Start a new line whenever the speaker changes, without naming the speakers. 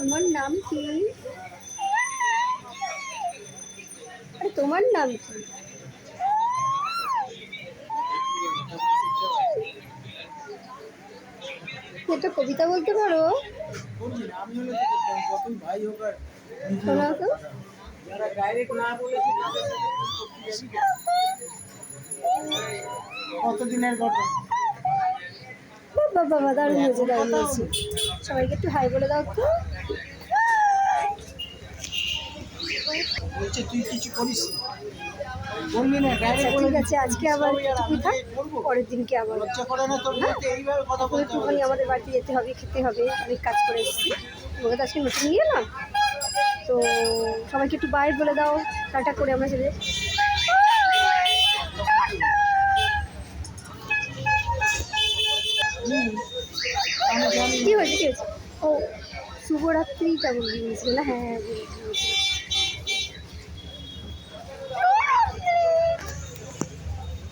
তোমার নাম কি? আরে তোমার নাম কি? একটা কবিতা বলতে পারো? শোনাও তো।
কতদিনের ঘটনা?
বাবা বাবা, দারুণ হয়েছে দারুণ হয়েছে। সবাইকে একটু হাই বলে দাও তো।
বলছে তুই কিছু করিস বলবি না,
আচ্ছা
ডাইরেক্ট বলে
ঠিক আছে, আজকে আবার এটুকুই থাক, পরের দিনকে আবার।
লজ্জা করে না তোর বলতে এইভাবে কথা
এখন
বলতে হবে?
একটুখানি আমাদের বাড়িতে যেতে হবে, খেতে হবে, অনেক কাজ করে এসেছি। তোমাকে তো আজকে নতুন নিয়ে এলাম, তো সবাইকে একটু বাই বলে দাও, টাটা করে আমরা চলে যাই।
আমি জানি
কী হয়েছে কী হয়েছে? ও শুভরাত্রিটা বলে দিয়েছিল না? হ্যাঁ বলে দিয়েছিল।